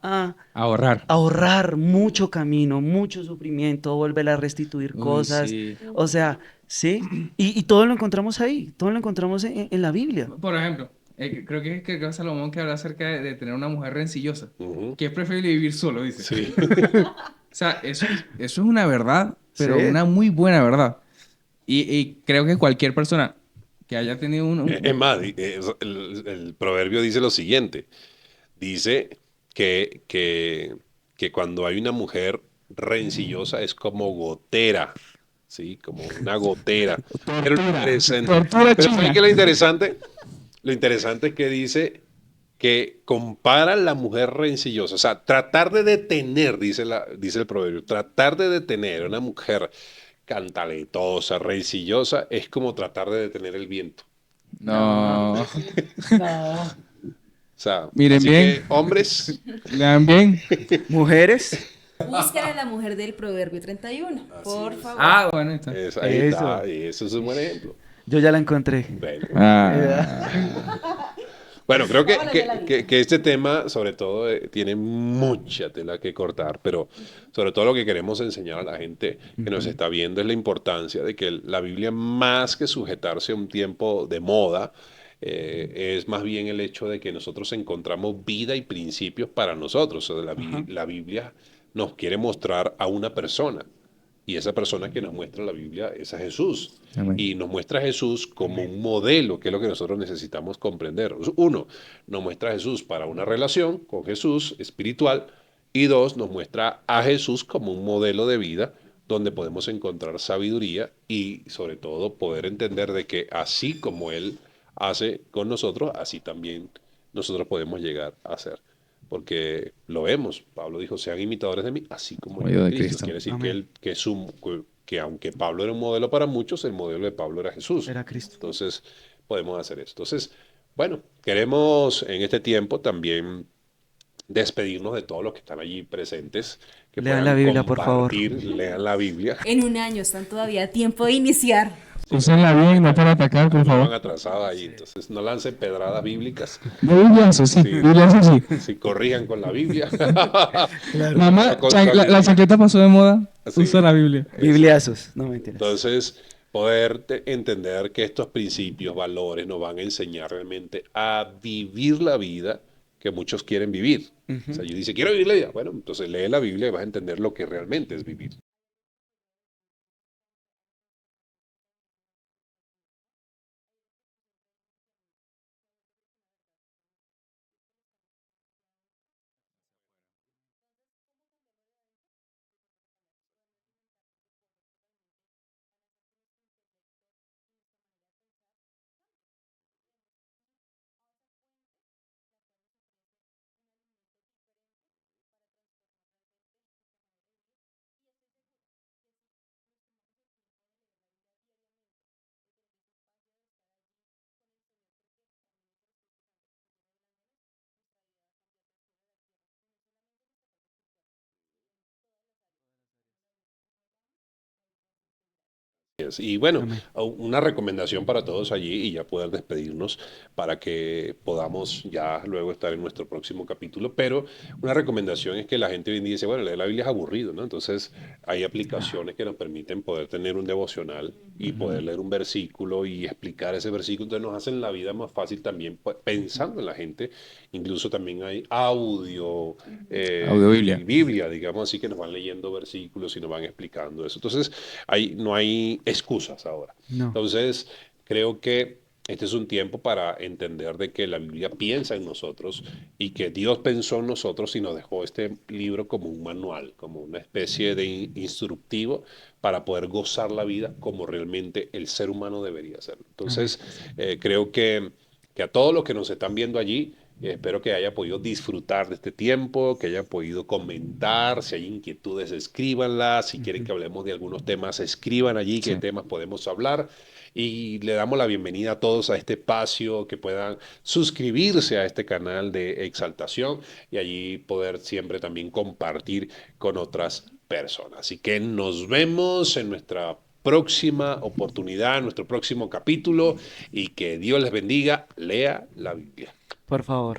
a Ahorrar. ahorrar mucho camino, mucho sufrimiento, volver a restituir Uy, cosas. sí. O sea, ¿sí? Y todo lo encontramos ahí, todo lo encontramos en la Biblia. Por ejemplo, creo que es Salomón que habla acerca de tener una mujer rencillosa, Ujú. que es preferible vivir solo, dice. Sí. O sea, eso es una verdad, pero Sí. una muy buena verdad. Y creo que cualquier persona que haya tenido Es más, el proverbio dice lo siguiente. Dice que cuando hay una mujer rencillosa es como gotera, ¿sí? Como una gotera. Pero lo interesante, Tortura pero ¿sabes china. qué es lo interesante? Lo interesante es que dice que compara la mujer rencillosa. O sea, tratar de detener, dice el proverbio, tratar de detener a una mujer cantaletosa, rencillosa, es como tratar de detener el viento. No. O sea, Miren así bien. que hombres, Lean bien. Mujeres, Busquen a la mujer del Proverbio 31, por favor. Ah, bueno, ahí está. ahí Eso. está, y eso es un buen ejemplo. yo ya la encontré. Bueno, Ah. bueno, creo Vamos a hablar de la Biblia. que este tema, sobre todo, tiene mucha tela que cortar, pero sobre todo lo que queremos enseñar a la gente que nos está viendo es la importancia de que la Biblia, más que sujetarse a un tiempo de moda, es más bien el hecho de que nosotros encontramos vida y principios para nosotros. O sea, Ajá. la Biblia nos quiere mostrar a una persona. Y esa persona que nos muestra la Biblia es a Jesús. Amén. Y nos muestra a Jesús como un modelo, que es lo que nosotros necesitamos comprender. Uno, nos muestra a Jesús para una relación con Jesús espiritual. Y dos, nos muestra a Jesús como un modelo de vida donde podemos encontrar sabiduría y sobre todo poder entender de que así como Él hace con nosotros, así también nosotros podemos llegar a hacer. Porque lo vemos, Pablo dijo, sean imitadores de mí, así como yo de Cristo. Quiere decir Amén. que aunque Pablo era un modelo para muchos, el modelo de Pablo era Jesús. Era Cristo. Entonces, podemos hacer esto. Entonces, bueno, queremos en este tiempo también despedirnos de todos los que están allí presentes. que Lean puedan la Biblia, por favor. compartir, lean la Biblia. En un año están todavía a tiempo de iniciar. Úsenla bien, no para atacar, por No van favor. atrasadas ahí, entonces no lancen pedradas bíblicas. De bibliazo, sí. Sí. Bibliazo, sí. Si corrijan con la Biblia. Mamá, Con- la chaqueta pasó de moda. Sí. Usa la Biblia. Bibliazos, no mentiras. Entonces, poder entender que estos principios, valores nos van a enseñar realmente a vivir la vida que muchos quieren vivir. O sea, yo dice, quiero vivir la vida. Bueno, entonces lee la Biblia y vas a entender lo que realmente es vivir. Y bueno, Amén. una recomendación para todos allí y ya poder despedirnos para que podamos ya luego estar en nuestro próximo capítulo. Pero una recomendación es que la gente hoy en día dice, bueno, leer la Biblia es aburrido, ¿no? Entonces hay aplicaciones que nos permiten poder tener un devocional y poder leer un versículo y explicar ese versículo. Entonces nos hacen la vida más fácil también pues, pensando en la gente. Incluso también hay audio, Audio Biblia. y Biblia, digamos así, que nos van leyendo versículos y nos van explicando eso. Entonces no hay excusas ahora. No. Entonces, creo que este es un tiempo para entender de que la Biblia piensa en nosotros y que Dios pensó en nosotros y nos dejó este libro como un manual, como una especie de instructivo para poder gozar la vida como realmente el ser humano debería ser. Entonces, creo que a todos los que nos están viendo allí, espero que haya podido disfrutar de este tiempo, que haya podido comentar, si hay inquietudes, escríbanlas, si quieren que hablemos de algunos temas, escriban allí qué Sí. temas podemos hablar. Y le damos la bienvenida a todos a este espacio, que puedan suscribirse a este canal de Exaltación y allí poder siempre también compartir con otras personas. Así que nos vemos en nuestra próxima oportunidad, en nuestro próximo capítulo y que Dios les bendiga. Lea la Biblia. Por favor.